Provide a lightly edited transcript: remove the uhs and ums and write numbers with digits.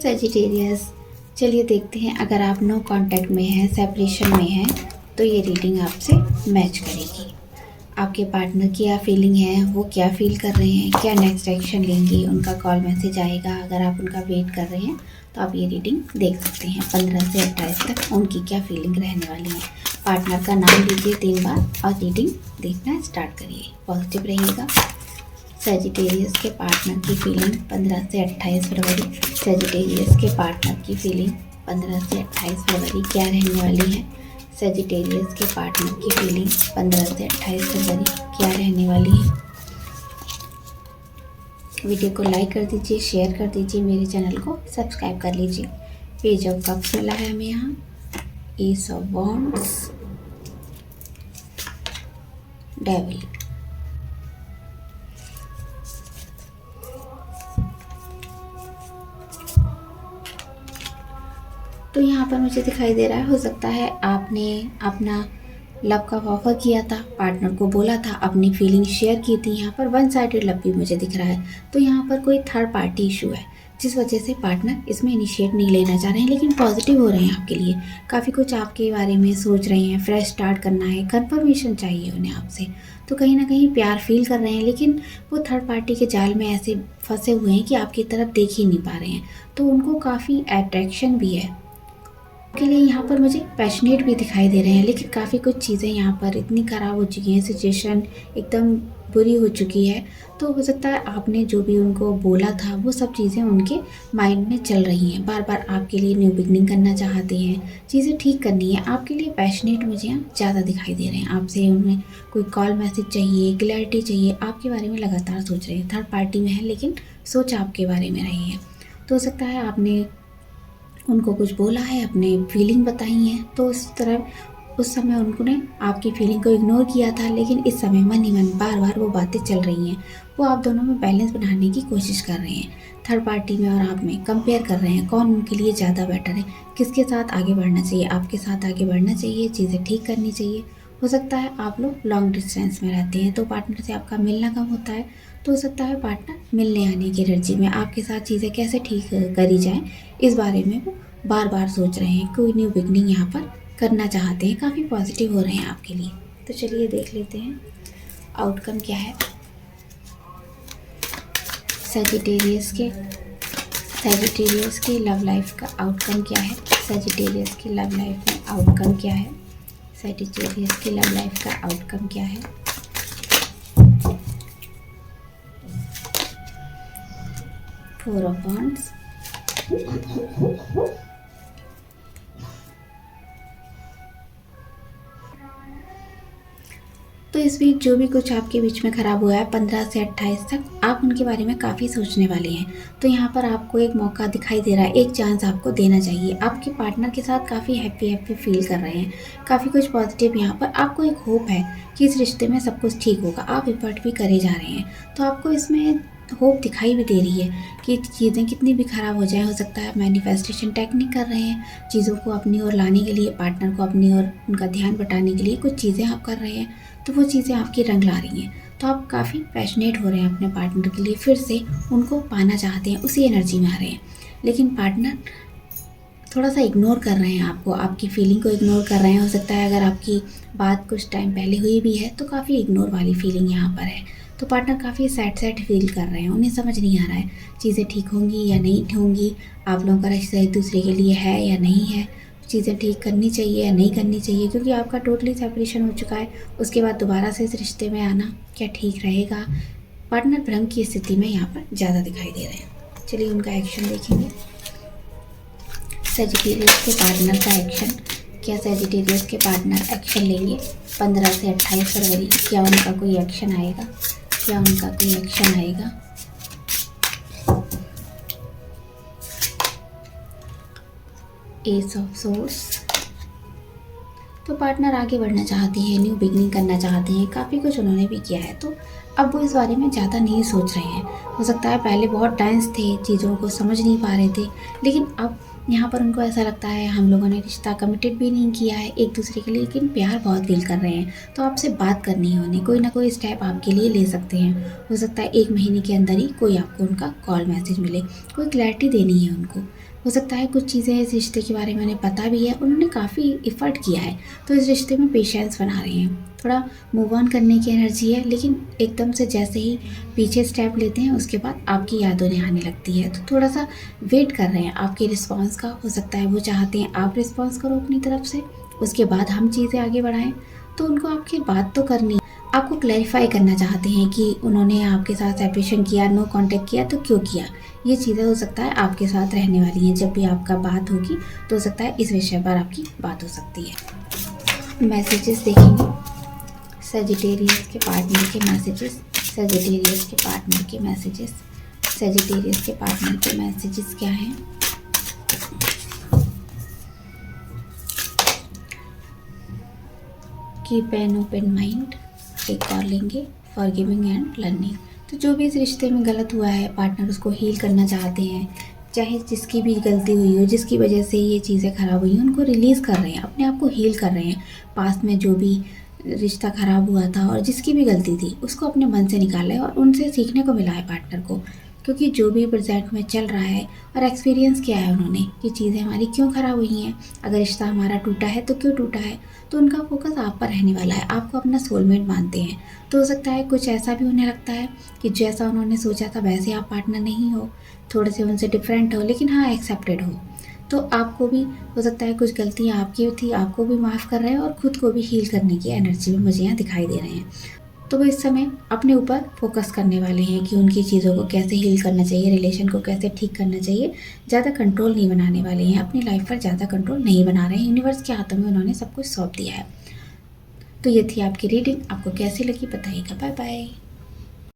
Sagittarius, चलिए देखते हैं अगर आप नो कांटेक्ट में हैं, सेपरेशन में हैं, तो ये रीडिंग आपसे मैच करेगी। आपके पार्टनर की क्या फीलिंग है, वो क्या फील कर रहे हैं, क्या नेक्स्ट एक्शन लेंगे, उनका कॉल मैसेज आएगा। अगर आप उनका वेट कर रहे हैं तो आप ये रीडिंग देख सकते हैं। 15 से 28 तक उनकी क्या फीलिंग रहने वाली है। पार्टनर का नाम लीजिए 3 बार और रीडिंग देखना स्टार्ट करिए। पॉजिटिव रहिएगा। सजिटेरियस के पार्टनर की फीलिंग 15 से 28 फरवरी। सजिटेरियस के पार्टनर की फीलिंग 15 से 28 फरवरी क्या रहने वाली है। सजिटेरियस के पार्टनर की फीलिंग 15 से 28 फरवरी क्या रहने वाली है। वीडियो को लाइक कर दीजिए, शेयर कर दीजिए, मेरे चैनल को सब्सक्राइब कर लीजिए। पेज ऑफ कप्स मिला है हमें यहाँ, एस ऑफ वॉन्ड्स, डेविल। तो यहाँ पर मुझे दिखाई दे रहा है, हो सकता है आपने अपना लव का ऑफर किया था, पार्टनर को बोला था, अपनी फीलिंग शेयर की थी। यहाँ पर वन साइडेड लव भी मुझे दिख रहा है। तो यहाँ पर कोई थर्ड पार्टी इशू है जिस वजह से पार्टनर इसमें इनिशिएट नहीं लेना चाह रहे हैं, लेकिन पॉजिटिव हो रहे हैं आपके लिए। काफ़ी कुछ आपके बारे में सोच रहे हैं, फ्रेश स्टार्ट करना है, कंफर्मेशन चाहिए उन्हें आपसे। तो कहीं ना कहीं प्यार फील कर रहे हैं, लेकिन वो थर्ड पार्टी के जाल में ऐसे फंसे हुए हैं कि आपकी तरफ देख ही नहीं पा रहे हैं। तो उनको काफ़ी अट्रैक्शन भी है के लिए। यहाँ पर मुझे पैशनेट भी दिखाई दे रहे हैं, लेकिन काफ़ी कुछ चीज़ें यहाँ पर इतनी ख़राब हो चुकी हैं, सिचुएशन एकदम बुरी हो चुकी है। तो हो सकता है आपने जो भी उनको बोला था वो सब चीज़ें उनके माइंड में चल रही हैं। बार बार आपके लिए न्यू बिगनिंग करना चाहते हैं, चीज़ें ठीक करनी है। आपके लिए पैशनेट मुझे यहाँ ज़्यादा दिखाई दे रहे हैं। आपसे उन्हें कोई कॉल मैसेज चाहिए, क्लैरिटी चाहिए, आपके बारे में लगातार सोच रहे हैं। थर्ड पार्टी में है लेकिन सोच आपके बारे में रही है। तो हो सकता है आपने उनको कुछ बोला है, अपने फीलिंग बताई है, तो उस समय उन्होंने आपकी फीलिंग को इग्नोर किया था, लेकिन इस समय मन ही मन बार बार वो बातें चल रही हैं। वो आप दोनों में बैलेंस बनाने की कोशिश कर रहे हैं। थर्ड पार्टी में और आप में कंपेयर कर रहे हैं कौन उनके लिए ज़्यादा बेटर है, किसके साथ आगे बढ़ना चाहिए। आपके साथ आगे बढ़ना चाहिए, चीज़ें ठीक करनी चाहिए। हो सकता है आप लोग लॉन्ग डिस्टेंस में रहते हैं, तो पार्टनर से आपका मिलना कम होता है। तो हो सकता है पार्टनर मिलने आने की एनर्जी में आपके साथ चीज़ें कैसे ठीक करी जाएं, इस बारे में वो बार बार सोच रहे हैं। कोई न्यू बिगनिंग यहाँ पर करना चाहते हैं, काफ़ी पॉजिटिव हो रहे हैं आपके लिए। तो चलिए देख लेते हैं आउटकम क्या है सजिटेरियस के लव लाइफ का आउटकम क्या है। सजिटेरियस की लव लाइफ में आउटकम क्या है। सजिटेरियस की लव लाइफ का आउटकम क्या है। फोर ऑफ वॉन्ड्स, तो इस बीच जो भी कुछ आपके बीच में ख़राब हुआ है 15 से 28 तक आप उनके बारे में काफ़ी सोचने वाले हैं। तो यहाँ पर आपको एक मौका दिखाई दे रहा है, एक चांस आपको देना चाहिए। आपके पार्टनर के साथ काफ़ी हैप्पी फील कर रहे हैं, काफ़ी कुछ पॉजिटिव। यहाँ पर आपको एक होप है कि इस रिश्ते में सब कुछ ठीक होगा। आप एफर्ट भी करे जा रहे हैं, तो आपको इसमें होप दिखाई भी दे रही है कि चीज़ें कितनी भी ख़राब हो जाए। हो सकता है आप मैनिफेस्टेशन टेक्निक कर रहे हैं, चीज़ों को अपनी ओर लाने के लिए, पार्टनर को अपनी ओर उनका ध्यान बटाने के लिए कुछ चीज़ें आप कर रहे हैं। तो वो चीज़ें आपकी रंग ला रही हैं। तो आप काफ़ी पैशनेट हो रहे हैं अपने पार्टनर के लिए, फिर से उनको पाना चाहते हैं, उसी एनर्जी में आ रहे हैं। लेकिन पार्टनर थोड़ा सा इग्नोर कर रहे हैं आपको, आपकी फीलिंग को इग्नोर कर रहे हैं। हो सकता है अगर आपकी बात कुछ टाइम पहले हुई भी है तो काफ़ी इग्नोर वाली फीलिंग यहाँ पर है। तो पार्टनर काफ़ी सैड फील कर रहे हैं, उन्हें समझ नहीं आ रहा है चीज़ें ठीक होंगी या नहीं होंगी, आप लोगों का रिश्ता एक दूसरे के लिए है या नहीं है, चीज़ें ठीक करनी चाहिए या नहीं करनी चाहिए। क्योंकि आपका टोटली सेपरेशन हो चुका है, उसके बाद दोबारा से इस रिश्ते में आना क्या ठीक रहेगा। पार्टनर भ्रम की स्थिति में यहाँ पर ज़्यादा दिखाई दे रहे हैं। चलिए उनका एक्शन देखेंगे। सजिटेरियस के पार्टनर का एक्शन क्या। सजिटेरियस के पार्टनर एक्शन लेंगे 15 से 28 फरवरी। क्या उनका कोई एक्शन आएगा, क्या उनका कोई एक्शन आएगा। एस ऑफ सोर्स, तो पार्टनर आगे बढ़ना चाहती है, न्यू बिगनिंग करना चाहते हैं, काफ़ी कुछ उन्होंने भी किया है। तो अब वो इस बारे में ज़्यादा नहीं सोच रहे हैं। हो सकता है पहले बहुत टेंस थे, चीज़ों को समझ नहीं पा रहे थे, लेकिन अब यहाँ पर उनको ऐसा लगता है हम लोगों ने रिश्ता कमिटेड भी नहीं किया है एक दूसरे के लिए, लेकिन प्यार बहुत फील कर रहे हैं। तो आपसे बात करनी है उन्हें, कोई ना कोई स्टेप आपके लिए ले सकते हैं। हो सकता है 1 महीने के अंदर ही कोई आपको उनका कॉल मैसेज मिले, कोई क्लैरिटी देनी है उनको। हो सकता है कुछ चीज़ें इस रिश्ते के बारे में उन्हें पता भी है, उन्होंने काफ़ी एफ़र्ट किया है, तो इस रिश्ते में पेशेंस बना रहे हैं। थोड़ा मूव ऑन करने की एनर्जी है, लेकिन एकदम से जैसे ही पीछे स्टेप लेते हैं उसके बाद आपकी याद उन्हें आने लगती है, तो थोड़ा-सा वेट कर रहे हैं आपके रिस्पॉन्स का। हो सकता है वो चाहते हैं आप रिस्पॉन्स करो अपनी तरफ से, उसके बाद हम चीज़ें आगे बढ़ाएँ। तो उनको आपकी बात तो करनी है, आपको क्लैरिफ़ाई करना चाहते हैं कि उन्होंने आपके साथ सेपरेशन किया, नो कॉन्टैक्ट किया तो क्यों किया? ये चीज़ें हो सकता है आपके साथ रहने वाली हैं। जब भी आपका बात होगी तो हो सकता है इस विषय पर आपकी बात हो सकती है। मैसेजेस देखेंगे सजिटेरियस के पार्टनर के मैसेजेस, सजिटेरियस के पार्टनर के मैसेजेस, सजिटेरियस के पार्टनर के मैसेजेस क्या हैं? कीप एन ओपन माइंड, एक और लेंगे फॉरगिविंग एंड लर्निंग। तो जो भी इस रिश्ते में गलत हुआ है, पार्टनर उसको हील करना चाहते हैं, चाहे जिसकी भी गलती हुई हो, जिसकी वजह से ये चीज़ें ख़राब हुई हैं, उनको रिलीज़ कर रहे हैं, अपने आप को हील कर रहे हैं। पास्ट में जो भी रिश्ता ख़राब हुआ था और जिसकी भी गलती थी उसको अपने मन से निकाला है और उनसे सीखने को मिला है पार्टनर को, क्योंकि जो भी प्रेजेंट में चल रहा है और एक्सपीरियंस किया है उन्होंने कि चीज़ें हमारी क्यों ख़राब हुई हैं, अगर रिश्ता हमारा टूटा है तो क्यों टूटा है, तो उनका फोकस आप पर रहने वाला है। आपको अपना सोलमेट मानते हैं, तो हो सकता है कुछ ऐसा भी उन्हें लगता है कि जैसा उन्होंने सोचा था वैसे आप पार्टनर नहीं हो, थोड़े से उनसे डिफरेंट हो, लेकिन हाँ एक्सेप्टेड हो। तो आपको भी हो सकता है कुछ गलतियाँ आपकी थी, आपको भी माफ़ कर रहे हैं और खुद को भी हील करने की एनर्जी में मुझे यहाँ दिखाई दे रहे हैं। तो वो इस समय अपने ऊपर फोकस करने वाले हैं कि उनकी चीज़ों को कैसे हील करना चाहिए, रिलेशन को कैसे ठीक करना चाहिए। ज़्यादा कंट्रोल नहीं बनाने वाले हैं, अपनी लाइफ पर ज़्यादा कंट्रोल नहीं बना रहे हैं। यूनिवर्स के हाथों में उन्होंने सब कुछ सौंप दिया है। तो ये थी आपकी रीडिंग, आपको कैसी लगी बताइएगा। Bye bye.